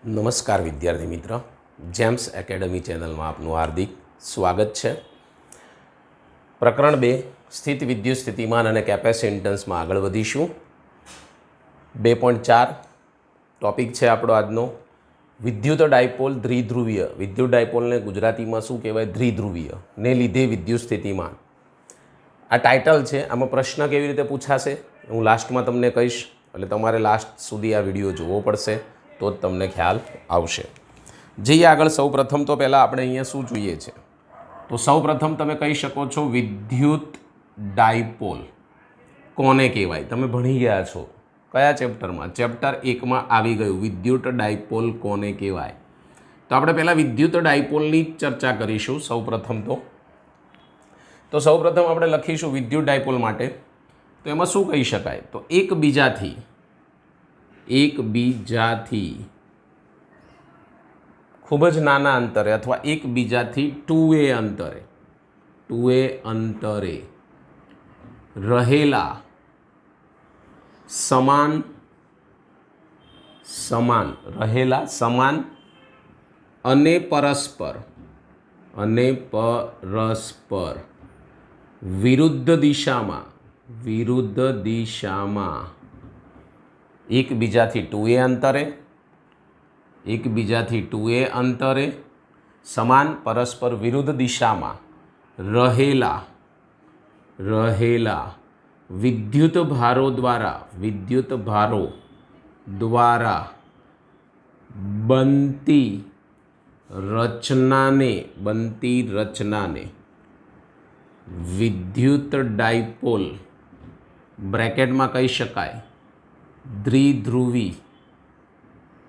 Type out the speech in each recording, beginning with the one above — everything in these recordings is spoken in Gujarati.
નમસ્કાર વિદ્યાર્થી મિત્ર, જેમ્સ એકેડમી ચેનલમાં આપનું હાર્દિક સ્વાગત છે. પ્રકરણ 2 સ્થિત વિદ્યુત સ્થિતિમાન અને કેપેસિટન્સમાં આગળ વધીશું. 2.4 ટોપિક છે આપણો આજનો, વિદ્યુત ડાયપોલ દ્વિધ્રુવીય. વિદ્યુત ડાયપોલને ગુજરાતીમાં શું કહેવાય? દ્વિધ્રુવીય ને લીધે વિદ્યુત સ્થિતિમાન. આ ટાઇટલ છે. આમાં પ્રશ્ન કેવી રીતે પૂછાશે હું લાસ્ટમાં તમને કહીશ, એટલે તમારે લાસ્ટ સુધી આ વિડીયો જોવો પડશે તો જ તમને ખ્યાલ આવશે. જઈએ આગળ. સૌપ્રથમ તો પહેલાં આપણે અહીંયા શું જોઈએ છે, તો સૌપ્રથમ તમે કહી શકો છો વિદ્યુત ડાયપોલ કોને કહેવાય. તમે ભણી ગયા છો કયા ચેપ્ટરમાં? ચેપ્ટર 1માં આવી ગયું વિદ્યુત ડાયપોલ કોને કહેવાય. તો આપણે પહેલાં વિદ્યુત ડાયપોલની ચર્ચા કરીશું. સૌપ્રથમ તો સૌપ્રથમ આપણે લખીશું વિદ્યુત ડાયપોલ માટે. તો એમાં શું કહી શકાય? તો એકબીજાથી ખૂબ જ નાના અંતરે અથવા એકબીજાથી 2a અંતરે રહેલા સમાન અને પરસ્પર વિરુદ્ધ દિશામાં એકબીજાથી 2a અંતરે સમાન પરસ્પર વિરુદ્ધ દિશામાં રહેલા વિદ્યુત ભારો દ્વારા બનતી રચનાને વિદ્યુત ડાયપોલ બ્રેકેટમાં કહી શકાય દ્વિધ્રુવી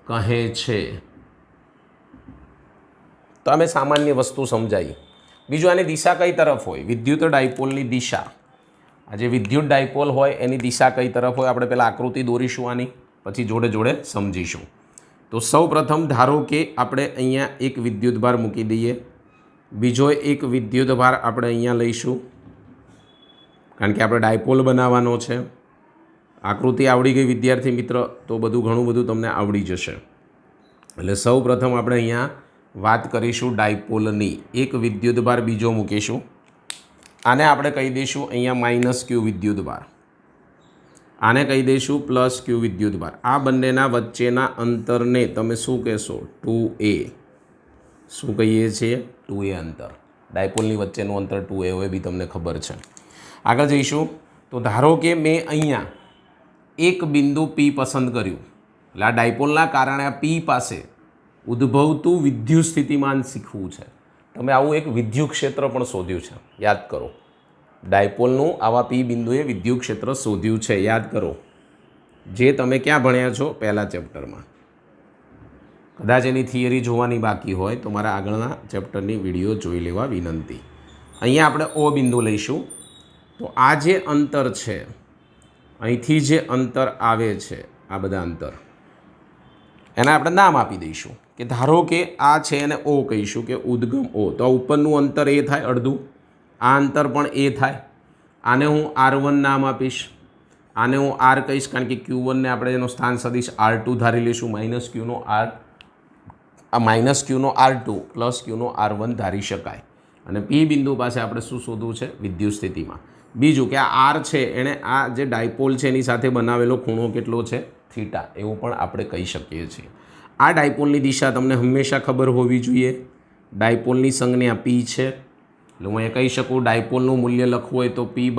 કહે છે. તો અમે સામાન્ય વસ્તુ સમજાવી. બીજું, આની દિશા કઈ તરફ હોય? વિદ્યુત ડાયપોલની દિશા, આ જે વિદ્યુત ડાયપોલ હોય એની દિશા કઈ તરફ હોય? આપણે પહેલાં આકૃતિ દોરીશું આની, પછી જોડે જોડે સમજીશું. તો સૌ પ્રથમ ધારો કે આપણે અહીંયા એક વિદ્યુત ભાર મૂકી દઈએ, બીજો એક વિદ્યુત ભાર આપણે અહીંયા લઈશું, કારણ કે આપણે ડાયપોલ બનાવવાનો છે. આકૃતિ આવડી ગઈ વિદ્યાર્થી મિત્ર, તો ઘણું બધું તમને આવડી જશે. એટલે સૌ પ્રથમ આપણે અહીંયા વાત કરીશું ડાયપોલની. એક વિદ્યુત ભાર બીજો મૂકીશું, આને આપણે કહી દઈશું અહીંયા -q વિદ્યુત ભાર, આને કહી દઈશું +q વિદ્યુત ભાર. આ બંનેના વચ્ચેના અંતરને તમે શું કહેશો? 2a. શું કહીએ છીએ? 2a અંતર. ડાયપોલની વચ્ચેનું અંતર 2a હોય, બી તમને ખબર છે. આગળ જઈશું. તો ધારો કે મેં અહીંયા એક બિંદુ P પસંદ કર્યું, એટલે આ ડાયપોલના કારણે આ P પાસે ઉદ્ભવતું વિદ્યુત સ્થિતિમાન શીખવું છે. તમે આવું એક વિદ્યુત ક્ષેત્ર પણ શોધ્યું છે, યાદ કરો. ડાયપોલનું આવા P બિંદુએ વિદ્યુત ક્ષેત્ર શોધ્યું છે, યાદ કરો. જે તમે ક્યાં ભણ્યા છો? પહેલા ચેપ્ટરમાં. કદાચ એની થિયરી જોવાની બાકી હોય તો મારા આગળના ચેપ્ટરની વિડીયો જોઈ લેવા વિનંતી. અહીંયા આપણે O બિંદુ લઈશું. તો આ જે અંતર છે, અહીંથી જે અંતર આવે છે, આ બધા અંતર, એને આપણે નામ આપી દઈશું કે ધારો કે આ છે એને O કહીશું, કે ઉદ્ગમ O. તો આ ઉપરનું અંતર એ થાય અડધું, આ અંતર પણ એ થાય. આને હું R1 નામ આપીશ, આને હું R કહીશ, કારણ કે Q1 ને આપણે એનો સ્થાન સદિશ R2 ધારી લઈશું. -Q નો R2 +Q નો R1 ધારી શકાય. અને P બિંદુ પાસે આપણે શું શોધવું છે? વિદ્યુત સ્થિતિમાં. બીજું કે આ R છે એણે આ જે ડાયપોલ છે એની સાથે બનાવેલો ખૂણો કેટલો છે? θ. એવું પણ આપણે કહી શકીએ છીએ. આ ડાયપોલની દિશા તમને હંમેશા ખબર હોવી જોઈએ. ડાયપોલની સંજ્ઞા P છે, એટલે હું એ કહી શકું ડાયપોલનું મૂલ્ય લખવું હોય તો P =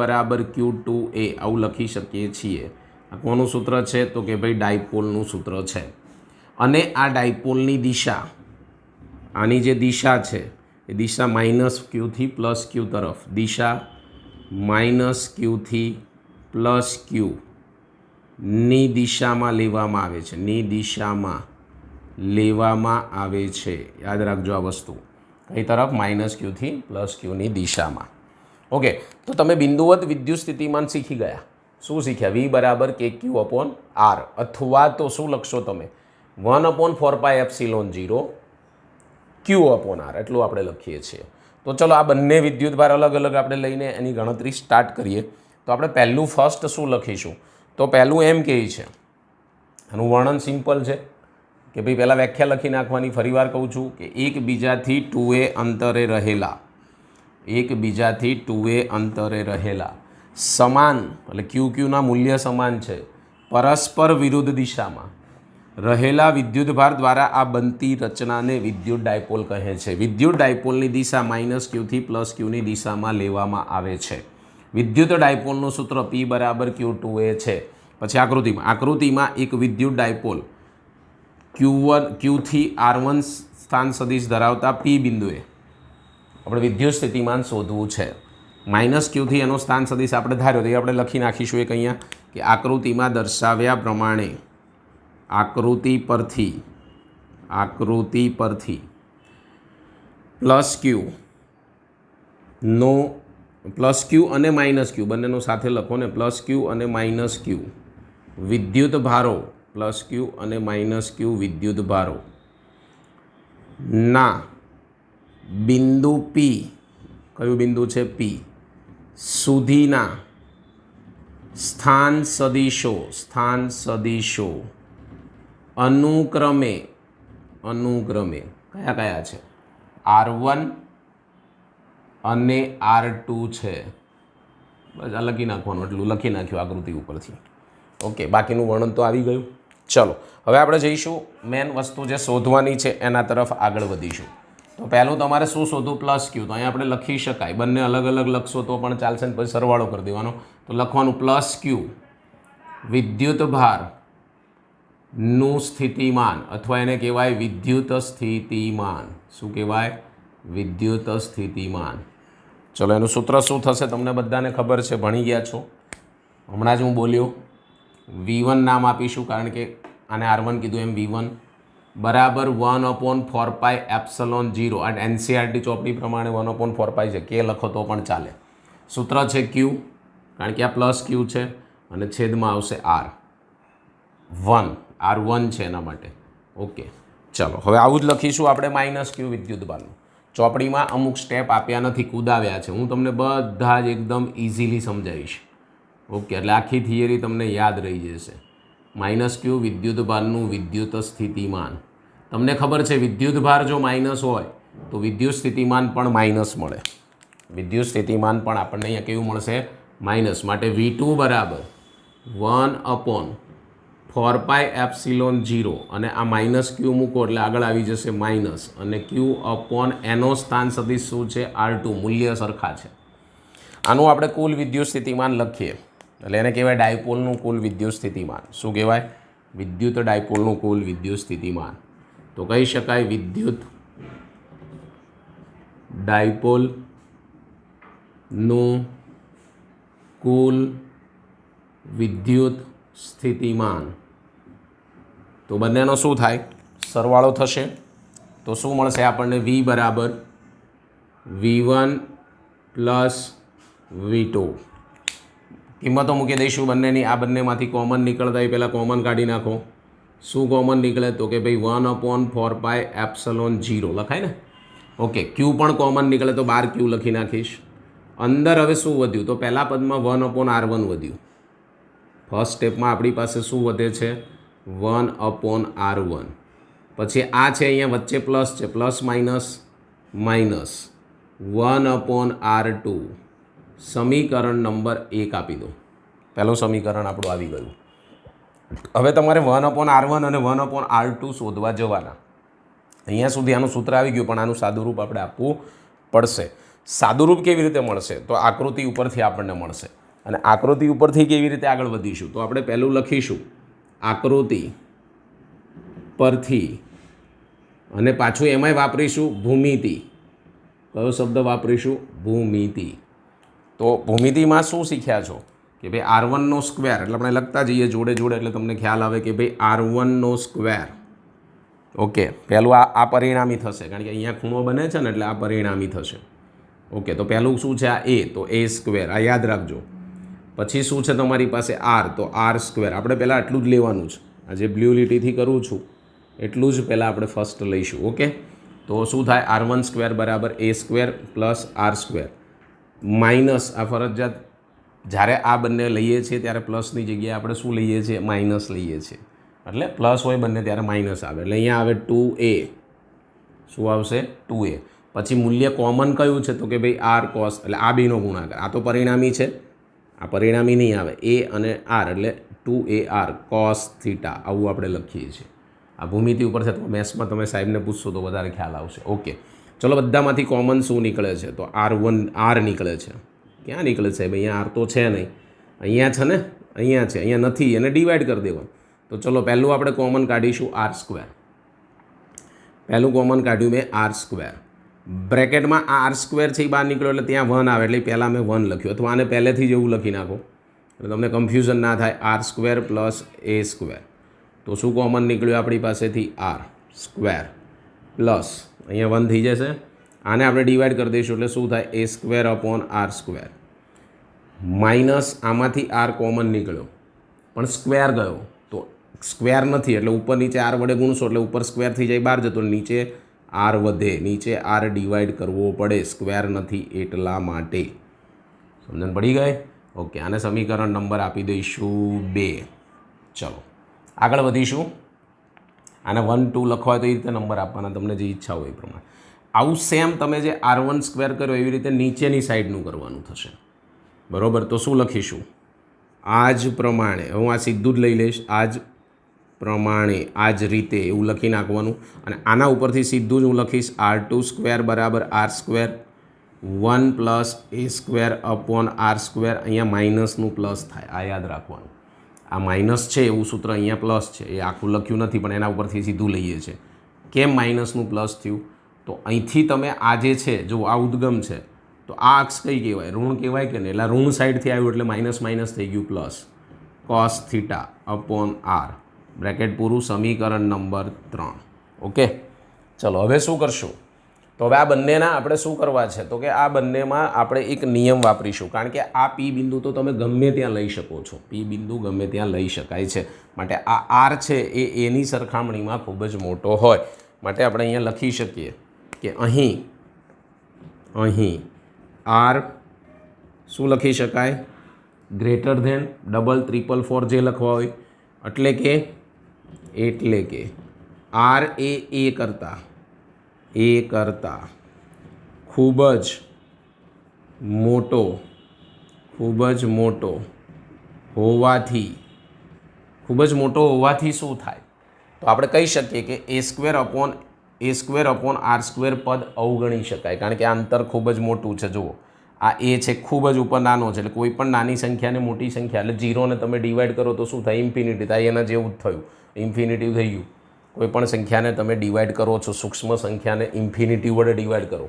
Q2a આવું લખી શકીએ છીએ. આ કોનું સૂત્ર છે? તો કે ભાઈ ડાયપોલનું સૂત્ર છે. અને આ ડાયપોલની દિશા, આની જે દિશા છે એ દિશા -q થી +q તરફ, દિશા -q થી +q ની દિશામાં લેવામાં આવે છે. યાદ રાખજો આ વસ્તુ. કઈ તરફ? -q થી +q ની દિશામાં. ઓકે, તો તમે બિંદુવત વિદ્યુત સ્થિતિમાન શીખી ગયા. શું શીખ્યા? V = kq/r, અથવા તો શું લખશો તમે? 1/4πε0 q/r, એટલું આપણે લખીએ છીએ. તો ચલો આ બંને વિદ્યુત ભાર અલગ અલગ આપણે લઈને એની ગણતરી સ્ટાર્ટ કરીએ. તો આપણે પહેલું ફર્સ્ટ શું લખીશું? તો પહેલું એમ કહે છે, આનું વર્ણન સિમ્પલ છે, કે ભાઈ પહેલાં વ્યાખ્યા લખી નાખવાની. ફરીવાર કહું છું કે એકબીજાથી 2a અંતરે રહેલા સમાન એટલે ક્યુના મૂલ્ય સમાન છે પરસ્પર વિરુદ્ધ દિશામાં રહેલા વિદ્યુતભાર દ્વારા આ બનતી રચનાને વિદ્યુત ડાયપોલ કહે છે. વિદ્યુત ડાયપોલની દિશા -q થી +q ની દિશામાં લેવામાં આવે છે. વિદ્યુત ડાયપોલનું સૂત્ર P = Q2a છે. પછી આકૃતિમાં એક વિદ્યુત ડાયપોલ Q થી R1 સ્થાન સદિશ ધરાવતા P બિંદુએ આપણે વિદ્યુત સ્થિતિમાન શોધવું છે. -q થી એનો સ્થાન સદિશ આપણે ધાર્યો તો એ આપણે લખી નાખીશું એક અહીંયા કે આકૃતિમાં દર્શાવ્યા પ્રમાણે આકૃતિ પરથી +q અને -q બંનેનો સાથે લખો ને +q અને -q વિદ્યુત ભારો +q અને -q વિદ્યુત ભારો ના બિંદુ P, કયું બિંદુ છે P સુધીના સ્થાન સદિશો અનુક્રમે કયા છે R1 અને R2 છે. બસ આ લખી નાખવાનું, એટલું લખી નાખ્યું આકૃતિ ઉપરથી. ઓકે, બાકીનું વર્ણન તો આવી ગયું. ચલો હવે આપણે જઈશું મેન વસ્તુ જે શોધવાની છે એના તરફ આગળ વધીશું. તો પહેલું તમારે શું શોધવું? +q. તો અહીંયા આપણે લખી શકાય, બંને અલગ અલગ લખશો તો પણ ચાલશે ને પછી સરવાળો કરી દેવાનો. તો લખવાનું +q વિદ્યુત ભારનું સ્થિતિમાન અથવા એને કહેવાય વિદ્યુત સ્થિતિમાન. શું કહેવાય? વિદ્યુત સ્થિતિમાન. ચલો એનું સૂત્ર શું થશે તમને બધાને ખબર છે, ભણી ગયા છો. હમણાં જ હું બોલ્યો V1 નામ આપીશું કારણ કે આને R1 કીધું એમ V1 બરાબર 1/4πε0. આ NCERT ચોપડી પ્રમાણે 1/4π છે, કે લખો તો પણ ચાલે. સૂત્ર છે Q કારણ કે આ +q છે અને છેદમાં આવશે R1 છે એના માટે. ઓકે ચલો હવે આવું જ લખીશું આપણે -q વિદ્યુતભારનું. ચોપડીમાં અમુક સ્ટેપ આપ્યા નથી, કુદાવ્યા છે. હું તમને બધા જ એકદમ ઇઝીલી સમજાવીશ. ઓકે, એટલે આખી થિયરી તમને યાદ રહી જશે. -q વિદ્યુતભારનું વિદ્યુત સ્થિતિમાન. તમને ખબર છે વિદ્યુતભાર જો માઇનસ હોય તો વિદ્યુત સ્થિતિમાન પણ માઇનસ મળે. વિદ્યુત સ્થિતિમાન પણ આપણને અહીંયા કેવું મળશે? માઇનસ. માટે V2 બરાબર 1/4πε0 અને આ -q મૂકો એટલે આગળ આવી જશે માઇનસ અને q એનો સ્થાન સદિશ શું છે? R2. મૂલ્ય સરખા છે. આનું આપણે કુલ વિદ્યુત સ્થિતિમાન લખીએ એટલે એને કહેવાય ડાયપોલનું કુલ વિદ્યુત સ્થિતિમાન. શું કહેવાય? વિદ્યુત ડાયપોલનું કુલ વિદ્યુત સ્થિતિમાન. તો કહી શકાય વિદ્યુત ડાયપોલનું કુલ વિદ્યુત સ્થિતિમાન. તો બંનેનો શું થાય? સરવાળો થશે તો શું મળશે આપણને? V બરાબર V1 + V2. કિંમતો મૂકી દઈશું બંનેની. આ બંનેમાંથી કોમન નીકળતા એ પહેલાં કોમન કાઢી નાખો. શું કોમન નીકળે? તો કે ભાઈ 1/4πε0 લખાય ને. ઓકે, q પણ કોમન નીકળે તો 12q લખી નાખીશ. અંદર હવે શું વધ્યું? તો પહેલા પદમાં 1/R1 વધ્યું. ફર્સ્ટ સ્ટેપમાં આપણી પાસે શું વધે છે? 1/R1. પછી આ છે અહીંયા વચ્ચે પ્લસ છે, પ્લસ માઇનસ 1/R2. સમીકરણ નંબર 1 આપી દો. પહેલું સમીકરણ આપણું આવી ગયું. હવે તમારે 1/R1 અને 1/R2 શોધવા જવાના. અહીંયા સુધી આનું સૂત્ર આવી ગયું પણ આનું સાદુરૂપ આપણે આપવું પડશે. સાદુરૂપ કેવી રીતે મળશે? તો આકૃતિ ઉપરથી આપણને મળશે. અને આકૃતિ ઉપરથી કેવી રીતે આગળ વધીશું? તો આપણે પહેલું લખીશું આકૃતિ પરથી અને પાછું એમાંય વાપરીશું ભૂમિતિ. કયો શબ્દ વાપરીશું? ભૂમિતિ. તો ભૂમિતિમાં શું શીખ્યા છો કે ભાઈ R1 સ્ક્વેર એટલે આપણે લખતા જઈએ જોડે જોડે એટલે તમને ખ્યાલ આવે કે ભાઈ R1 સ્ક્વેર. ઓકે, પહેલું આ પરિણામી થશે કારણ કે અહીંયા ખૂણો બને છે ને એટલે આ પરિણામી થશે. ઓકે, તો પહેલું શું છે? આ A, તો A સ્ક્વેર. આ યાદ રાખજો. પછી શું છે તમારી પાસે? R, તો R સ્ક્વેર. આપણે પહેલાં આટલું જ લેવાનું છે. આ જે બ્લુ લીટીથી કરું છું એટલું જ પહેલાં આપણે ફર્સ્ટ લઈશું. ઓકે, તો શું થાય? R1 સ્ક્વેર બરાબર A square plus R square minus આ ફરજિયાત જ્યારે આ બંને લઈએ છીએ ત્યારે પ્લસની જગ્યાએ આપણે શું લઈએ છીએ? માઇનસ લઈએ છીએ. એટલે પ્લસ હોય બંને ત્યારે માઇનસ આવે, એટલે અહીંયા આવે 2a, શું આવશે 2a. પછી મૂલ્ય કોમન કયું છે તો કે ભાઈ આર કોસ, એટલે આ બેનો ગુણાકાર, આ તો પરિણામી છે, આ પરિણામી નહીં આવે, એ અને આર એટલે 2ar cos થીટા આવું આપણે લખીએ છીએ. આ ભૂમિતિ ઉપર છે તો મેથ્સમાં તમે સાહેબને પૂછશો તો વધારે ખ્યાલ આવશે. ઓકે, ચલો બધામાંથી કોમન શું નીકળે છે તો આર નીકળે છે. ક્યાં નીકળે છે ભાઈ? અહીંયા આર તો છે નહીં, અહીંયા છે ને, અહીંયા છે, અહીંયા નથી, એને ડિવાઈડ કરી દેવાનું. તો ચલો પહેલું આપણે કોમન કાઢીશું આર સ્ક્વેર. પહેલું કોમન કાઢ્યું મેં આર સ્ક્વેર, બ્રેકેટમાં આ આર સ્ક્વેર છે એ બહાર નીકળ્યો એટલે ત્યાં 1 આવે, એટલે પહેલાં મેં 1 લખ્યું, અથવા આને પહેલેથી જ એવું લખી નાખો એટલે તમને કન્ફ્યુઝન ના થાય. આર સ્ક્વેર પ્લસ એ સ્ક્વેર, તો શું કોમન નીકળ્યું આપણી પાસેથી? આર સ્ક્વેર પ્લસ અહીંયા 1 થઈ જશે, આને આપણે ડિવાઈડ કરી દઈશું એટલે શું થાય? A square upon r square minus આમાંથી આર કોમન નીકળ્યો પણ સ્ક્વેર ગયો તો સ્ક્વેર નથી, એટલે ઉપર નીચે આર વડે ગુણશો એટલે ઉપર સ્ક્વેર થઈ જાય, બહાર જતો, નીચે આર વધે, નીચે આર ડિવાઈડ કરવો પડે, સ્ક્વેર નથી એટલા માટે. સમજણ પડી ગઈ? ઓકે, આને સમીકરણ નંબર આપી દઈશું 2. ચલો આગળ વધીશું. આને 1 2 લખવા હોય તો એ રીતે નંબર આપવાના, તમને જે ઈચ્છા હોય એ પ્રમાણે. આવું સેમ તમે જે r1 સ્ક્વેર કર્યો એવી રીતે નીચેની સાઈડનું કરવાનું થશે, બરાબર? તો શું લખીશું? આ જ પ્રમાણે, હું આ સીધું જ લઈ લઈશ, આ જ પ્રમાણે, આ જ રીતે એવું લખી નાખવાનું. અને આના ઉપરથી સીધું જ હું લખીશ r2 સ્ક્વેર બરાબર આર સ્ક્વેર 1 પ્લસ એ સ્ક્વેર અપોન આર સ્ક્વેર. અહીંયા માઇનસનું પ્લસ થાય, આ યાદ રાખવાનું. આ માઇનસ છે એવું સૂત્ર અહીંયા પ્લસ છે, એ આખું લખ્યું નથી પણ એના ઉપરથી સીધું લઈએ છીએ. કેમ માઇનસનું પ્લસ થયું? તો અહીંથી તમે આ જે છે જો આ ઉદ્ગમ છે તો આ અક્ષ કઈ કહેવાય? ઋણ કહેવાય કે નહીં? એટલે ઋણ સાઈડથી આવ્યું એટલે માઇનસ માઇનસ થઈ ગયું plus, cos theta upon R, bracket પૂરું, સમીકરણ નંબર 3. ઓકે, ચલો હવે શું કરશું? તો હવે આ બંનેના આપણે શું કરવા છે તો કે આ બંનેમાં આપણે એક નિયમ વાપરીશું, કારણ કે આ પી બિંદુ તો તમે ગમે ત્યાં લઈ શકો છો, પી બિંદુ ગમે ત્યાં લઈ શકાય છે, માટે આ આર છે એ એની સરખામણીમાં ખૂબ જ મોટો હોય, માટે આપણે અહીંયા લખી શકીએ કે અહીં આર શું લખી શકાય? ગ્રેટર ધેન, ડબલ, ટ્રિપલ, 4 જે લખવા હોય, એટલે કે આર એ કરતાં ખૂબ જ મોટો હોવાથી શું થાય? તો આપણે કહી શકીએ કે એ સ્ક્વેર અપોન આર સ્ક્વેર પદ અવગણી શકાય, કારણ કે આ અંતર ખૂબ જ મોટું છે. જુઓ આ એ છે ખૂબ જ ઉપર નાનો છે, એટલે કોઈ પણ નાની સંખ્યાને મોટી સંખ્યા એટલે 0ને તમે ડિવાઈડ કરો તો શું થાય? ઇન્ફિનિટી થાય. એના જેવું જ થયું, ઇન્ફિનિટી થઈ ગયું. કોઈ પણ સંખ્યાને તમે ડિવાઈડ કરો છો, સૂક્ષ્મ સંખ્યાને ઇન્ફિનિટી વડે ડિવાઈડ કરો,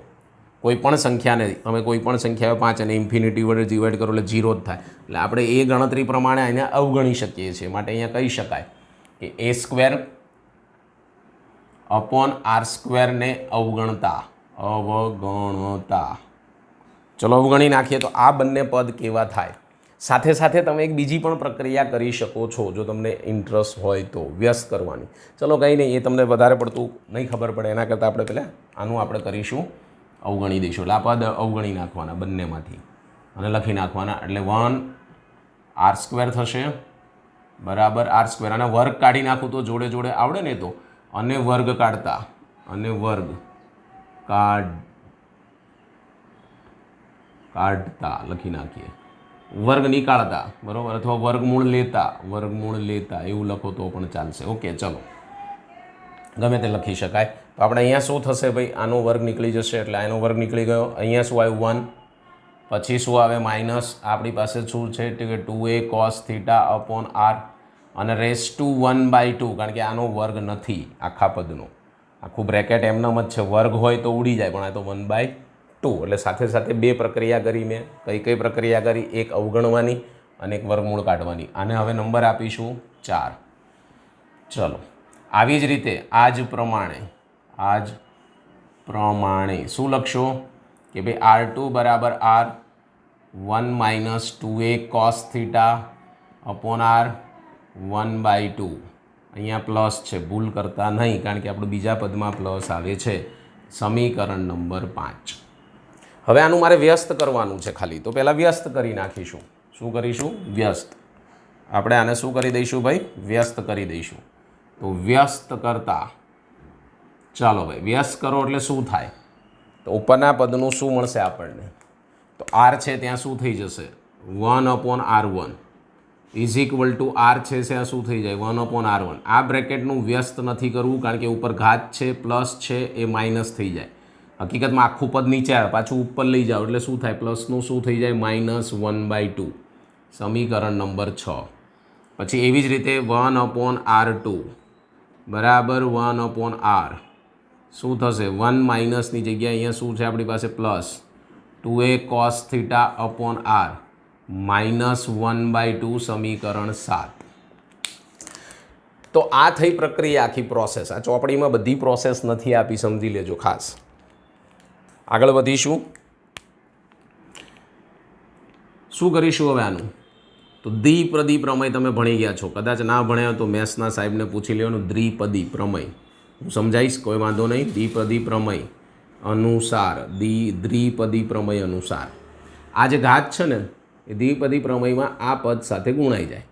કોઈ પણ સંખ્યાને તમે કોઈ પણ સંખ્યા 5 અને ઇન્ફિનિટી વડે ડિવાઈડ કરો એટલે 0 જ થાય. એટલે આપણે એ ગણતરી પ્રમાણે એને અવગણી શકીએ છીએ, માટે અહીંયા કહી શકાય કે એ સ્ક્વેર અપોન આર સ્ક્વેરને અવગણતા. ચલો અવગણી નાખીએ તો આ બંને પદ કેવા થાય? સાથે સાથે તમે એક બીજી પણ પ્રક્રિયા કરી શકો છો જો તમને ઇન્ટરેસ્ટ હોય તો, વ્યસ્ત કરવાની. ચલો કંઈ નહીં, એ તમને વધારે પડતું નહીં ખબર પડે, એના કરતાં આપણે પહેલાં આનું આપણે કરીશું, અવગણી દઈશું. એટલે આ પદ અવગણી નાખવાના બંનેમાંથી અને લખી નાખવાના, એટલે 1 આર સ્ક્વેર થશે બરાબર આર સ્ક્વેર. અને વર્ગ કાઢી નાખું તો જોડે જોડે આવડે ને, તો અને વર્ગ કાઢતા લખી નાખીએ, વર્ગ નીકાળતા, બરાબર, અથવા વર્ગમૂળ લેતા એવું લખો તો પણ ચાલશે. ઓકે, ચલો ગમે તે લખી શકાય. તો આપણે અહીંયા શું થશે ભાઈ? આનો વર્ગ નીકળી જશે, એટલે આનો વર્ગ નીકળી ગયો. અહીંયા શું આવ્યું? 1, પછી શું આવે? માઇનસ. આપણી પાસે શું છે કે 2a cos theta upon R, અને રેસ ટુ 1/2, કારણ કે આનો વર્ગ નથી આખા પદનો, આખું બ્રેકેટ એમનામ જ છે. વર્ગ હોય તો ઉડી જાય, પણ આ તો 1/2. એટલે સાથે સાથે બે પ્રક્રિયા કરી મેં. કઈ પ્રક્રિયા કરી? એક અવગણવાની અને એક વર્ગમૂળ કાઢવાની. આને હવે નંબર આપીશું 4. ચલો આવી જ રીતે આ જ પ્રમાણે શું લખશો કે ભાઈ r2 બરાબર r 1 minus 2a cos theta upon r 1/2. અહીંયા પ્લસ છે, ભૂલ કરતા નહીં, કારણ કે આપણું બીજા પદમાં પ્લસ આવે છે. સમીકરણ નંબર 5. હવે આનું મારે વ્યસ્ત કરવાનું છે ખાલી, તો પહેલાં વ્યસ્ત કરી નાખીશું. શું કરીશું? વ્યસ્ત. આપણે આને શું કરી દઈશું ભાઈ? વ્યસ્ત કરી દઈશું. તો વ્યસ્ત કરતા, ચાલો ભાઈ વ્યસ્ત કરો એટલે શું થાય, તો ઉપરના પદનું શું મળશે આપણને, તો આર છે ત્યાં શું થઈ જશે 1/r1 is equal to R છે ત્યાં શું થઈ જાય 1/r1. આ બ્રેકેટનું વ્યસ્ત નથી કરવું કારણ કે ઉપર ઘાત છે, પ્લસ છે, એ માઇનસ થઈ જાય. હકીકતમાં આખું પદ નીચે આવે પાછું ઉપર લઈ જાઓ એટલે શું થાય, પ્લસનું શું થઈ જાય -1/2. સમીકરણ નંબર 6. પછી એવી જ રીતે 1/r2 બરાબર 1/r શું થશે 1 માઇનસની જગ્યાએ અહીંયા શું છે આપણી પાસે પ્લસ 2a cos θ/r -1/2 સમીકરણ 7. તો આ થઈ પ્રક્રિયા આખી પ્રોસેસ. આ ચોપડીમાં બધી પ્રોસેસ નથી આપી, સમજી લેજો ખાસ. આગળ વધીશું. શું કરીશું હવે આનું, તો દ્વિપદી પ્રમેય તમે ભણી ગયા છો, કદાચ ના ભણ્યા તો મેથ્સના સાહેબને પૂછી લેવાનું. દ્વિપદી પ્રમેય હું સમજાવીશ, કોઈ વાંધો નહીં. દ્વિપદી પ્રમેય અનુસાર, દ્વિપદી પ્રમેય અનુસાર આ જે ઘાત છે ને એ દ્વિપદી પ્રમેયમાં આ પદ સાથે ગુણાઈ જાય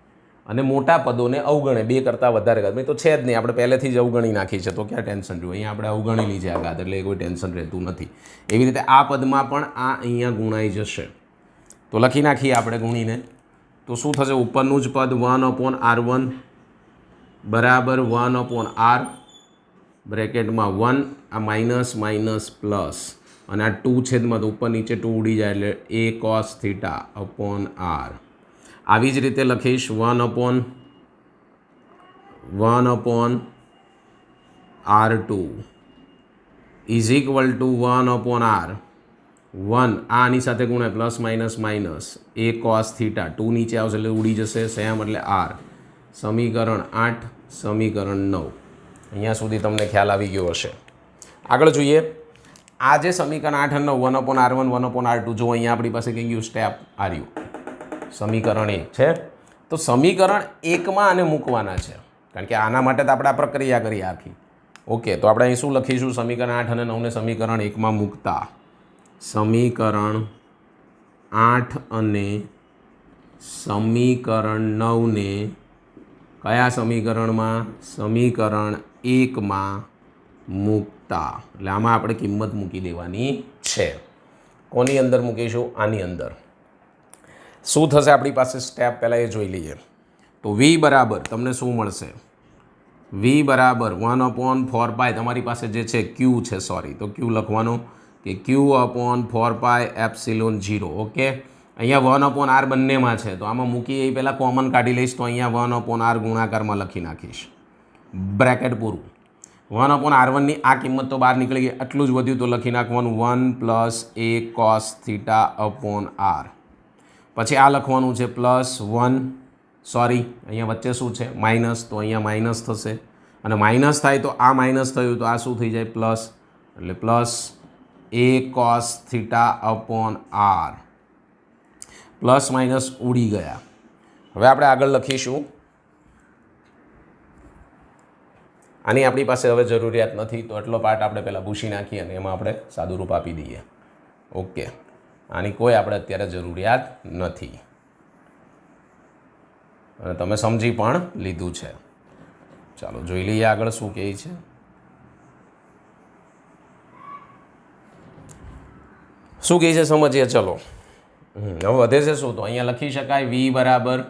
અને મોટા પદોને અવગણે, 2 કરતાં વધારે ઘાત તો છે જ નહીં, આપણે પહેલેથી જ અવગણી નાખી છે, તો ક્યાં ટેન્શન રહ્યું. અહીંયા આપણે અવગણેલી છે આ ઘાત એટલે કોઈ ટેન્શન રહેતું નથી. એવી રીતે આ પદમાં પણ આ અહીંયા ગુણાઈ જશે, તો લખી નાખીએ આપણે ગુણીને. તો શું થશે, ઉપરનું જ પદ 1/r1 બરાબર 1/r બ્રેકેટમાં 1, આ માઇનસ માઇનસ પ્લસ અને આ 2 છેદમાં તો ઉપર નીચે 2 ઉડી જાય એટલે a cos θ/r. આવી જ રીતે લખીશ 1/r2 is equal to 1/r 1 આની સાથે ગુણાય plus minus minus a cos θ 2 નીચે આવશે એટલે ઉડી જશે, સેમ એટલે r. સમીકરણ 8, સમીકરણ 9. અહીંયા સુધી તમને ખ્યાલ આવી ગયો હશે. આગળ જોઈએ. આ જે સમીકરણ 8 અને 9 1/r1 1/r2 જો અહીંયા આપણી પાસે કઈ ગયું સ્ટેપ આર્યું, સમીકરણ 1 છે. તો સમીકરણ 1માં આને મૂકવાના છે કારણ કે આના માટે તો આપણે આ પ્રક્રિયા કરી આખી. ઓકે, તો આપણે અહીં શું લખીશું, સમીકરણ 8 અને 9 ને સમીકરણ 1માં મૂકતા સમીકરણ 8 અને સમીકરણ 9 ને કયા સમીકરણમાં, સમીકરણ 1માં મૂકતા એટલે આમાં આપણે કિંમત મૂકી દેવાની છે. કોની અંદર મૂકીશું, આની અંદર. શું થશે આપણી પાસે સ્ટેપ પહેલાં એ જોઈ લઈએ. તો v બરાબર તમને શું મળશે, v બરાબર 1/4π તમારી પાસે જે છે q છે, સોરી તો q લખવાનો કે q/4πε0. ઓકે, અહીંયા 1/r બંનેમાં છે તો આમાં મૂકી એ પહેલાં કોમન કાઢી લઈશ, તો અહીંયા 1/r ગુણાકારમાં લખી નાખીશ, બ્રેકેટ પૂરું. 1/r1 ની આ કિંમત તો બહાર નીકળી ગઈ, આટલું જ વધ્યું તો લખી નાખવાનું 1 + a cos θ/r. પછી આ લખવાનું છે +1, સોરી અહીંયા વચ્ચે શું છે માઇનસ, તો અહીંયા માઇનસ થશે અને માઇનસ થાય તો આ માઇનસ થયું તો આ શું થઈ જાય પ્લસ, એટલે +a cos θ/r. Plus minus ઉડી ગયા. હવે આપણે આગળ લખીશું. આની આપણી પાસે હવે જરૂરિયાત નથી તો એટલો પાર્ટ આપણે પહેલાં ભૂસી નાખીએ અને એમાં આપણે સાદું રૂપ આપી દઈએ. ઓકે, આની કોઈ આપણે અત્યારે જરૂરિયાત નથી અને તમે સમજી પણ લીધું છે. ચાલો જોઈ લઈએ આગળ શું કહે છે. શું કહે છે સમજીએ. ચલો હવે વધે છે શું, તો અહીંયા લખી શકાય v બરાબર,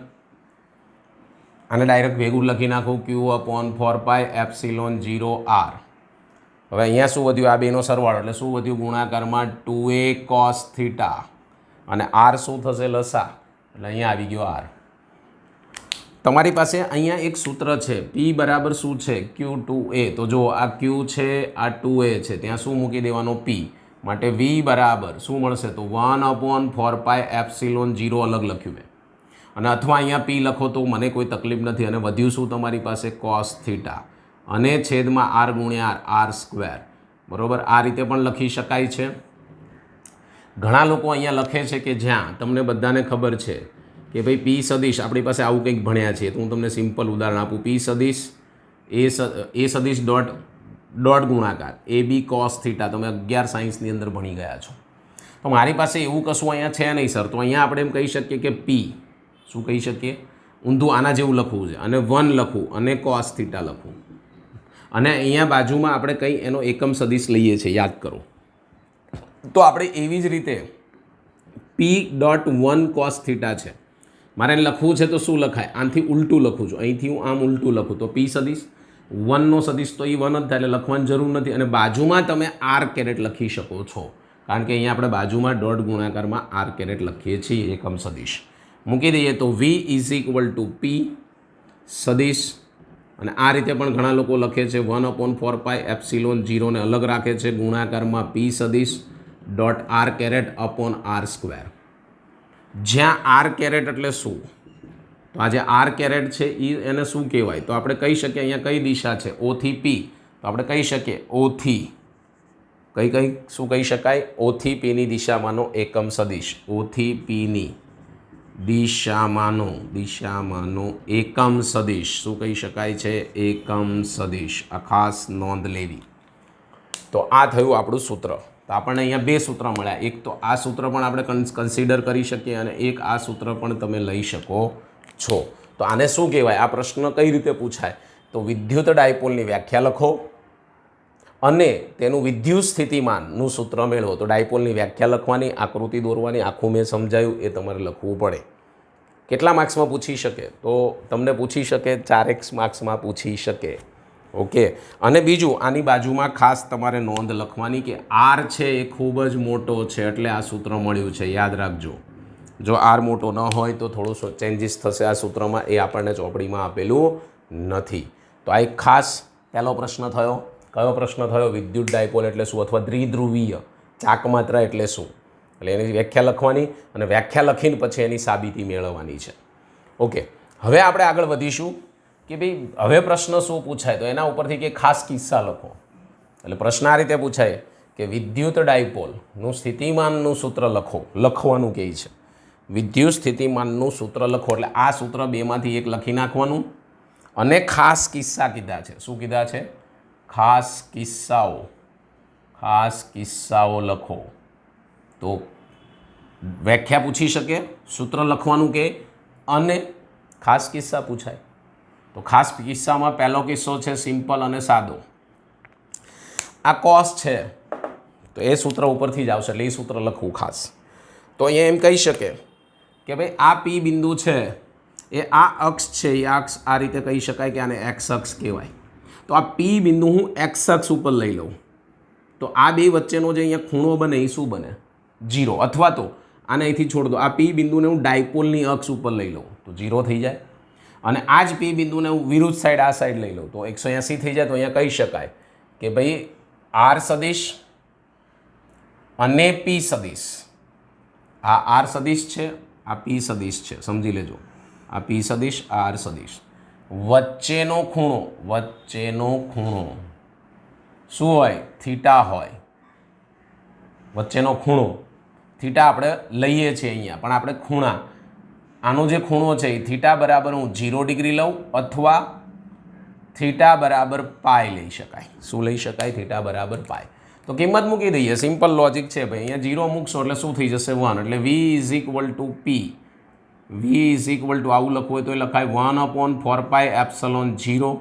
આને ડાયરેક્ટ ભેગું લખી નાખું q/4πε0r. હવે અહીંયા શું વધ્યું, આ બેનો સરવાળો એટલે શું વધ્યું ગુણાકારમાં 2a cos θ અને r શું થશે લસા, એટલે અહીંયા આવી ગયો r. તમારી પાસે અહીંયા એક સૂત્ર છે p બરાબર શું છે q2a. તો જો આ q છે આ 2a છે, ત્યાં શું મૂકી દેવાનો p, માટે v બરાબર શું મળશે તો 1/4πε0 અલગ લખ્યું મેં અને અથવા અહીંયા p લખો તો મને કોઈ તકલીફ નથી. અને વધ્યું શું તમારી પાસે cos θ અને છેદમાં r ગુણ્યા r², બરાબર. આ રીતે પણ લખી શકાય છે. ઘણા લોકો અહીંયા લખે છે કે જ્યાં તમને બધાને ખબર છે કે ભાઈ p સદિશ, આપણી પાસે આવું કંઈક ભણ્યા છે તો હું તમને સિમ્પલ ઉદાહરણ આપું. p સદિશ a સદિશ ડોટ ગુણાકાર ab cos θ, તમે 11 સાયન્સની અંદર ભણી ગયા છો. તો મારી પાસે એવું કશું અહીંયા છે નહીં સર, તો અહીંયા આપણે એમ કહી શકીએ કે p શું કહી શકીએ, ઊંધું આના જેવું લખવું છે અને 1 લખું અને cos θ લખું, અને અહીંયા બાજુમાં આપણે કંઈ એનો એકમ સદિશ લઈએ છીએ, યાદ કરો. તો આપણે એવી જ રીતે p.1 cos થીટા છે, મારે લખવું છે તો શું લખાય? આનાથી ઉલટું લખું છું, અહીંથી હું આમ ઉલટું લખું તો p સદિશ 1નો સદિશ તો એ 1 જ થાય, એટલે લખવાની જરૂર નથી. અને બાજુમાં તમે r કેરેટ લખી શકો છો, કારણ કે અહીંયા આપણે બાજુમાં ડોટ ગુણાકારમાં r કેરેટ લખીએ છીએ એકમ સદિશ. મૂકી દઈએ તો v = p સદિશ, અને આ રીતે પણ ઘણા લોકો લખે છે 1/4π ε0 ને અલગ રાખે છે ગુણાકારમાં p સદિશ dot r caret upon r². જ્યાં r કેરેટ એટલે શું? તો આ જે r કેરેટ છે એને શું કહેવાય? તો આપણે કહી શકીએ અહીંયા કઈ દિશા છે? o થી p. તો આપણે કહી શકીએ o થી શું કહી શકાય? o થી p ની દિશામાંનો એકમ સદિશ, o થી p ની દિશામાંનો એકમ સદિશ શું કહી શકાય છે? એકમ સદિશ. આ ખાસ નોંધ લેવી. તો આ થયું આપણું સૂત્ર. તો આપણને અહીંયા બે સૂત્ર મળ્યા. એક તો આ સૂત્ર પણ આપણે કન્સિડર કરી શકીએ અને એક આ સૂત્ર પણ તમે લઈ શકો છો. તો આને શું કહેવાય? આ પ્રશ્ન કઈ રીતે પૂછાય? તો વિદ્યુત ડાયપોલની વ્યાખ્યા લખો અને તેનું વિદ્યુત સ્થિતિમાનનું સૂત્ર મેળવો. તો ડાયપોલની વ્યાખ્યા લખવાની, આકૃતિ દોરવાની, આખું મેં સમજાયું એ તમારે લખવું પડે. કેટલા માર્ક્સમાં પૂછી શકે? તો તમને પૂછી શકે 4x માર્ક્સમાં પૂછી શકે. ઓકે. અને બીજું, આની બાજુમાં ખાસ તમારે નોંધ લખવાની કે r છે એ ખૂબ જ મોટો છે એટલે આ સૂત્ર મળ્યું છે, યાદ રાખજો. જો r મોટો ન હોય તો થોડું ચેન્જીસ થશે આ સૂત્રમાં, એ આપણને ચોપડીમાં આપેલું નથી. તો આ એક ખાસ પહેલો પ્રશ્ન થયો. કયો પ્રશ્ન થયો? વિદ્યુત ડાયપોલ એટલે શું, અથવા દ્વિધ્રુવીય ચાકમાત્રા એટલે શું? એટલે એની વ્યાખ્યા લખવાની અને વ્યાખ્યા લખીને પછી એની સાબિતી મેળવવાની છે. ઓકે. હવે આપણે આગળ વધીશું કે ભાઈ હવે પ્રશ્ન શું પૂછાય? તો એના ઉપરથી કે ખાસ કિસ્સા લખો. એટલે પ્રશ્ન આ રીતે પૂછાય કે વિદ્યુત ડાયપોલનું સ્થિતિમાનનું સૂત્ર લખવાનું કહે છે. વિદ્યુત સ્થિતિમાનનું સૂત્ર લખો એટલે આ સૂત્ર બેમાંથી એક લખી નાખવાનું અને ખાસ કિસ્સા કીધા છે. શું કીધા છે? ખાસ કિસ્સાઓ લખો. તો વ્યાખ્યા પૂછી શકે, સૂત્ર લખવાનું કે અને ખાસ કિસ્સા પૂછાય. તો ખાસ કિસ્સામાં પહેલો કિસ્સો છે સિમ્પલ અને સાદો. આ કોસ છે તો એ સૂત્ર ઉપરથી જ આવશે એટલે એ સૂત્ર લખવું ખાસ. તો અહીંયા એમ કહી શકે કે ભાઈ આ પી બિંદુ છે એ આ અક્ષ છે, એ અક્ષ આ રીતે કહી શકાય કે આને એક્સ અક્ષ કહેવાય. તો આ પી બિંદુ હું એક્સ અક્ષ ઉપર લઈ લઉં તો આ બે વચ્ચેનો જે અહીંયા ખૂણો બને એ શું બને? 0. અથવા તો આને અહીંથી છોડ દો, આ પી બિંદુને હું ડાયપોલની અક્ષ ઉપર લઈ લઉં તો 0 થઈ જાય. અને આ જ પી બિંદુને હું વિરુદ્ધ સાઈડ આ સાઈડ લઈ લઉં તો 180 થઈ જાય. તો અહીંયા કહી શકાય કે ભાઈ આર સદિશ અને પી સદિશ, આ આર સદિશ છે, આ પી સદિશ છે, સમજી લેજો. આ પી સદિશ, આ આર સદિશ, વચ્ચેનો ખૂણો શું હોય? થીટા હોય. વચ્ચેનો ખૂણો થીટા આપણે લઈએ છીએ અહીંયા, પણ આપણે ખૂણા, આનો જે ખૂણો છે એ થીટા બરાબર હું 0 ડિગ્રી લઉં અથવા થીટા બરાબર પાય લઈ શકાય. શું લઈ શકાય? થીટા બરાબર પાય. તો કિંમત મૂકી દઈએ, સિમ્પલ લોજિક છે ભાઈ. અહીંયા 0 મૂકશો એટલે શું થઈ જશે? 1. એટલે v = આવું લખવું હોય તો એ લખાય 1/4πε0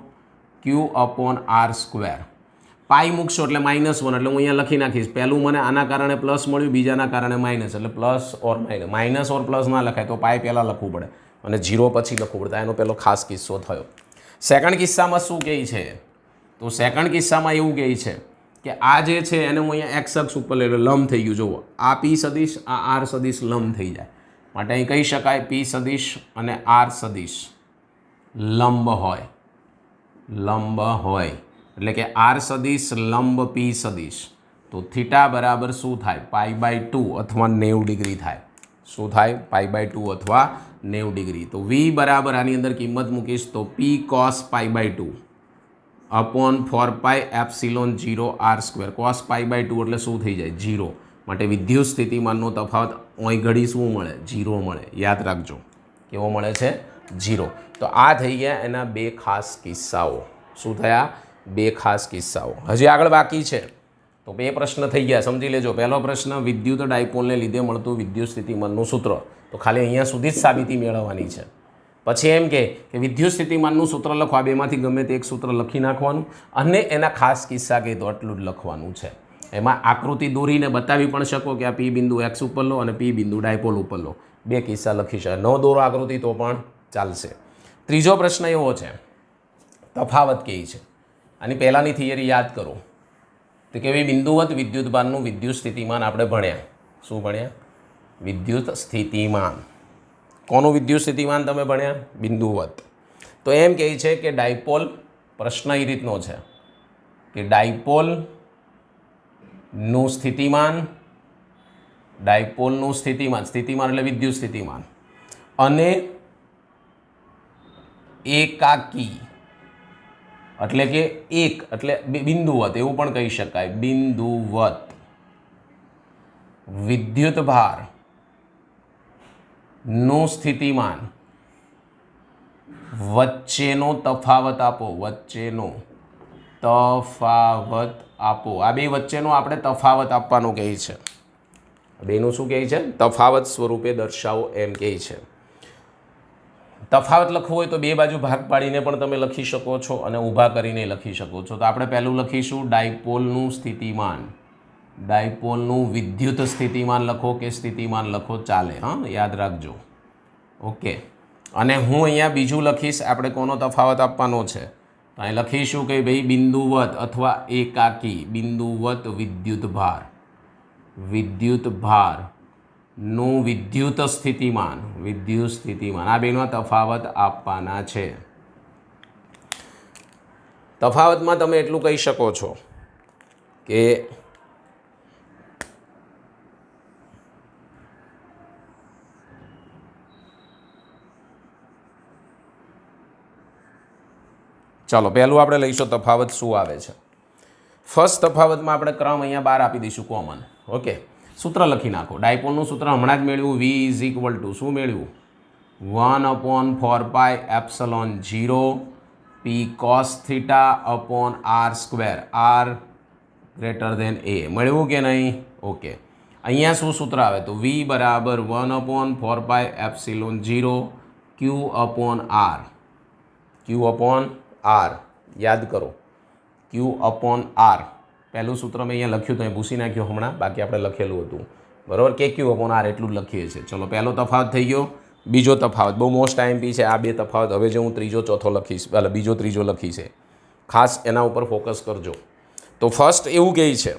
q/r². પાઈ મૂકશો એટલે -1 એટલે હું અહીંયા લખી નાખીશ. પહેલું મને આના કારણે પ્લસ મળ્યું, બીજાના કારણે માઇનસ, એટલે plus or minus or plus ના લખાય તો પાઈ પહેલાં લખવું પડે અને 0 પછી લખવું પડે. એનો પહેલો ખાસ કિસ્સો થયો. સેકન્ડ કિસ્સામાં શું કહે છે? તો સેકન્ડ કિસ્સામાં એવું કહે છે કે આ જે છે એને હું અહીંયા એક્સ અક્ષ ઉપર લઈ લઉં, લંબ થઈ ગયું. જુઓ, આ પી સદિશ, આ આર સદિશ લંબ થઈ જાય. માટે અહીં કહી શકાય પી સદિશ અને આર સદિશ લંબ હોય. એટલે કે આર સદિશ લંબ પી સદિશ. તો થીટા બરાબર શું થાય? π/2 અથવા 90 ડિગ્રી થાય. શું થાય? π/2 અથવા 90 ડિગ્રી. તો v બરાબર આની અંદર કિંમત મૂકીશ તો p cos π/2 upon 4πε0 r². cos π/2 એટલે શું થઈ જાય? 0. માટે વિદ્યુત સ્થિતિમાનનો તફાવત અહીં ઘડી શું મળે? 0 મળે. યાદ રાખજો, કેવો મળે છે? 0. તો આ થઈ ગયા એના બે ખાસ કિસ્સાઓ. શું થયા? બે ખાસ કિસ્સાઓ. હજી આગળ બાકી છે. તો બે પ્રશ્ન થઈ ગયા, સમજી લેજો. પહેલો પ્રશ્ન વિદ્યુત ડાયપોલને લીધે મળતું વિદ્યુત સ્થિતિમાનનું સૂત્ર. તો ખાલી અહીંયા સુધી જ સાબિતી મેળવવાની છે. પછી એમ કે વિદ્યુત સ્થિતિમાનનું સૂત્ર લખો, આ બેમાંથી ગમે તે એક સૂત્ર લખી નાખવાનું અને એના ખાસ કિસ્સા કહે તો આટલું જ લખવાનું છે. એમાં આકૃતિ દોરીને બતાવી પણ શકો કે આ પી બિંદુ એક્સ ઉપર લો અને પી બિંદુ ડાયપોલ ઉપર લો, બે કિસ્સા લખી શકે. ન દોરો આકૃતિ તો પણ ચાલશે. ત્રીજો પ્રશ્ન એવો છે, તફાવત કેવી છે. આની પહેલાંની થિયરી યાદ કરો તો કે ભાઈ બિંદુવત વિદ્યુતભારનું વિદ્યુત સ્થિતિમાન આપણે ભણ્યા. શું ભણ્યા? વિદ્યુત સ્થિતિમાન. કોનું વિદ્યુત સ્થિતિમાન તમે ભણ્યા? બિંદુવત. તો એમ કહે છે કે ડાયપોલ, પ્રશ્ન એ રીતનો છે કે ડાયપોલનું સ્થિતિમાન, ડાયપોલનું સ્થિતિમાન, સ્થિતિમાન એટલે વિદ્યુત સ્થિતિમાન, અને એકાકી એટલે કે એક એટલે બિંદુવત એવું પણ કહી શકાય. બિંદુવત વિદ્યુતભાર નું સ્થિતિમાન વચ્ચેનો તફાવત આપો, વચ્ચેનો તફાવત આપો. આ બે વચ્ચેનો આપણે તફાવત આપવાનો કહે છે. બેનું શું કહે છે? તફાવત સ્વરૂપે દર્શાવો એમ કહે છે. તફાવત લખવું હોય તો બે બાજુ ભાગ પાડીને પણ તમે લખી શકો છો અને ઊભા કરીને લખી શકો છો. તો આપણે પહેલું લખીશું ડાયપોલનું સ્થિતિમાન. ડાયપોલનું વિદ્યુત સ્થિતિમાન લખો કે સ્થિતિમાન લખો ચાલે, હા, યાદ રાખજો. ઓકે. અને હું અહીંયા બીજું લખીશ, આપણે કોનો તફાવત આપવાનો છે તો અહીં લખીશું કે ભાઈ બિંદુવત અથવા એકાકી બિંદુવત વિદ્યુતભાર, વિદ્યુતભારનું વિદ્યુત સ્થિતિમાન, વિદ્યુત સ્થિતિમાન, આ બેનો તફાવત આપવાના છે. તફાવતમાં તમે એટલું કહી શકો છો કે ચાલો પહેલું આપણે લઈશું તફાવત શું આવે છે. ફર્સ્ટ તફાવતમાં આપણે ક્રમ અહીંયા 12 આપી દઈશું કોમન. ઓકે, સૂત્ર લખી નાખો. ડાયપોલનું સૂત્ર હમણાં જ મેળવ્યું. V ઇઝ ઇક્વલ ટુ શું મેળવ્યું? 1/4πε0 p cos theta upon r square, r greater than a. મળ્યું કે નહીં? ઓકે. અહીંયા શું સૂત્ર આવે તો V બરાબર 1/4πε0 q upon r, q upon r યાદ કરો, q અપોન r. પહેલું સૂત્ર મેં અહીંયા લખ્યું તો એ ભૂસી નાખ્યું હમણાં, બાકી આપણે લખેલું હતું બરાબર કે q અપોન r એટલું જ લખીએ છીએ. ચલો પહેલો તફાવત થઈ ગયો. બીજો તફાવત બહુ મોસ્ટ આઈએમપી છે આ બે તફાવત. હવે જે હું ત્રીજો ચોથો લખીશ, એટલે બીજો ત્રીજો લખીશ, ખાસ એના ઉપર ફોકસ કરજો. તો ફર્સ્ટ એવું કહે છે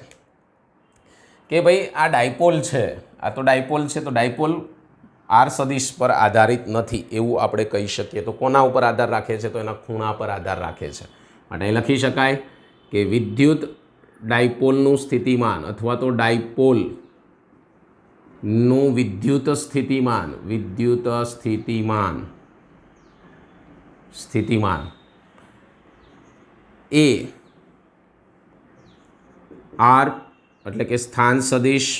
કે ભાઈ આ ડાયપોલ છે, આ તો ડાયપોલ છે, તો ડાયપોલ આર સદિશ પર આધારિત નથી એવું આપણે કહી શકીએ. તો કોના ઉપર આધાર રાખે છે? તો એના ખૂણા પર આધાર રાખે છે. માટે અહીં લખી શકાય કે વિદ્યુત ડાયપોલનું સ્થિતિમાન અથવા તો ડાયપોલનું વિદ્યુત સ્થિતિમાન, વિદ્યુત સ્થિતિમાન એ આર એટલે કે સ્થાન સદિશ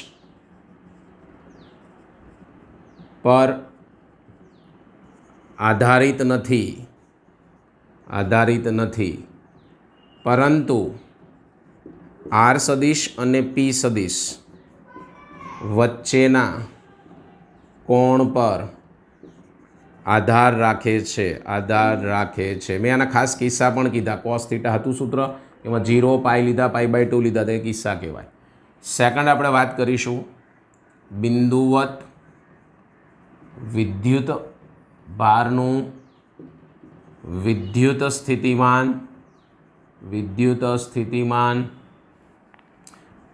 પર આધારિત નથી, પરંતુ આર સદિશ અને પી સદિશ વચ્ચેના કોણ પર આધાર રાખે છે, મેં આના ખાસ કિસ્સા પણ કીધા. કોસ થીટા હતું સૂત્ર, એમાં 0 પાઈ લીધા, π/2 લીધા, તે કિસ્સા કહેવાય. સેકન્ડ આપણે વાત કરીશું બિંદુવત વિદ્યુત ભારનું વિદ્યુત સ્થિતિમાન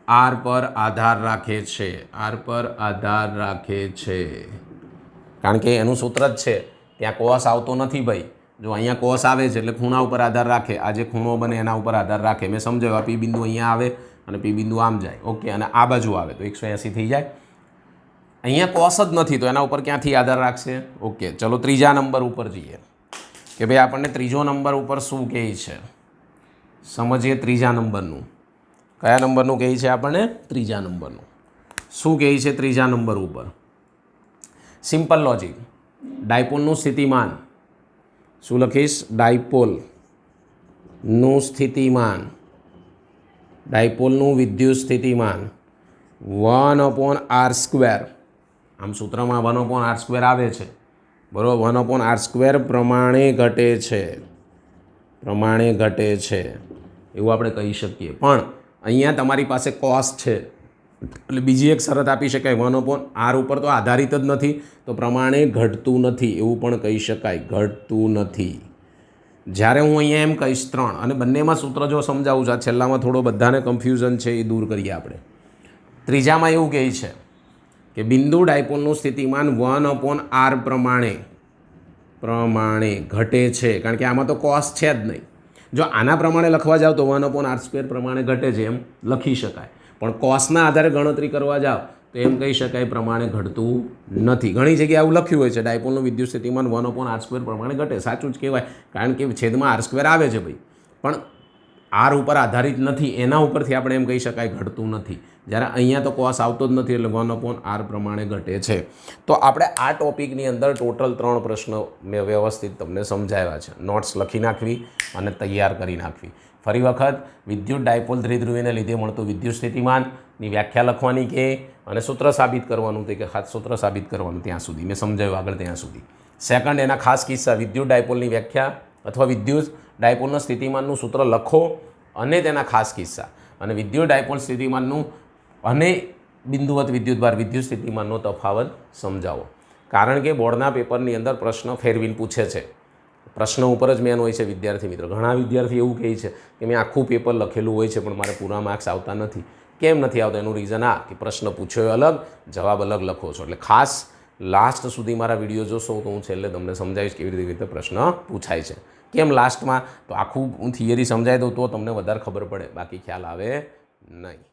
આર પર આધાર રાખે છે, કારણ કે એનું સૂત્ર જ છે. ત્યાં કોસ આવતો નથી ભાઈ. જો અહીંયા કોસ આવે છે એટલે ખૂણા ઉપર આધાર રાખે, આ જે ખૂણો બને એના ઉપર આધાર રાખે. મેં સમજાવ્યું, આ પી બિંદુ અહીંયા આવે અને પી બિંદુ આમ જાય. ઓકે, અને આ બાજુ આવે તો 180 થઈ જાય. અહીંયા કોસ જ નથી તો એના ઉપર ક્યાંથી આધાર રાખશે? ઓકે, ચલો ત્રીજા નંબર ઉપર જઈએ કે ભાઈ આપણને ત્રીજો નંબર ઉપર શું કહે છે સમજીએ. ત્રીજા નંબરનું કયા નંબરનું કહે છે આપણને? ત્રીજા નંબરનું. શું કહે છે ત્રીજા નંબર ઉપર? Simple logic. ડાયપોલનું સ્થિતિમાન શું લખીશ? ડાયપોલનું વિદ્યુત સ્થિતિમાન 1/r². આમ સૂત્રમાં 1/r² આવે છે બરાબર 1/r² પ્રમાણે ઘટે છે, એવું આપણે કહી શકીએ. પણ અહીંયા તમારી પાસે કોસ છે એટલે બીજી એક શરત આપી શકાય 1/r ઉપર તો આધારિત જ નથી તો પ્રમાણે ઘટતું નથી એવું પણ કહી શકાય, ઘટતું નથી. જ્યારે હું અહીંયા એમ કહીશ 3 અને બંનેમાં સૂત્ર જો સમજાવું છું, આ છેલ્લામાં થોડો બધાને કન્ફ્યુઝન છે એ દૂર કરીએ આપણે. ત્રીજામાં એવું કહે છે કે બિંદુ ડાયપોલનું સ્થિતિમાન 1/r પ્રમાણે ઘટે છે, કારણ કે આમાં તો કોસ છે જ નહીં. જો આના પ્રમાણે લખવા જાવ તો 1/r² પ્રમાણે ઘટે છે એમ લખી શકાય, પણ કોસના આધારે ગણતરી કરવા જાવ તો એમ કહી શકાય પ્રમાણે ઘટતું નથી. ઘણી જગ્યાએ આવું લખ્યું હોય છે ડાયપોલનું વિદ્યુત સ્થિતિમાન 1/r² પ્રમાણે ઘટે, સાચું જ કહેવાય કારણ કે છેદમાં r² આવે છે ભાઈ, પણ આર ઉપર આધારિત નથી એના ઉપરથી આપણે એમ કહી શકાય ઘટતું નથી. જ્યારે અહીંયા તો કોસ આવતો જ નથી એટલે 1/r પ્રમાણે ઘટે છે. તો આપણે આ ટોપિકની અંદર ટોટલ 3 પ્રશ્નો મેં વ્યવસ્થિત તમને સમજાવ્યા છે. નોટ્સ લખી નાખવી અને તૈયાર કરી નાખવી. ફરી વખત વિદ્યુત ડાયપોલ દ્વિધ્રુવીને લીધે મળતું વિદ્યુત સ્થિતિમાનની વ્યાખ્યા લખવાની કે અને સૂત્ર સાબિત કરવાનું તે કે ખાસ સૂત્ર સાબિત કરવાનું ત્યાં સુધી મેં સમજાવ્યું આગળ ત્યાં સુધી. સેકન્ડ એના ખાસ કિસ્સા વિદ્યુત ડાયપોલની વ્યાખ્યા અથવા વિદ્યુત ડાયપોલના સ્થિતિમાનનું સૂત્ર લખો અને તેના ખાસ કિસ્સા અને વિદ્યુત ડાયપોલ સ્થિતિમાનનું અને બિંદુવત વિદ્યુતભાર વિદ્યુત સ્થિતિમાનનો તફાવત સમજાવો. કારણ કે બોર્ડના પેપરની અંદર પ્રશ્ન ફેરવીને પૂછે છે, પ્રશ્ન ઉપર જ મેન હોય છે વિદ્યાર્થી મિત્રો. ઘણા વિદ્યાર્થી એવું કહે છે કે મેં આખું પેપર લખેલું હોય છે પણ મારે પૂરા માર્ક્સ આવતા નથી. કેમ નથી આવતા એનું રીઝન આ કે પ્રશ્ન પૂછ્યો અલગ જવાબ અલગ લખો છો. એટલે ખાસ લાસ્ટ સુધી મારા વિડીયો જોશો તો હું છેલ્લે તમને સમજાવીશ કેવી રીતે પ્રશ્ન પૂછાય છે. કેમ લાસ્ટમાં તો આખું હું થિયરી સમજાવી દઉં તો તમને વધારે ખબર પડે, બાકી ખ્યાલ આવે નહીં.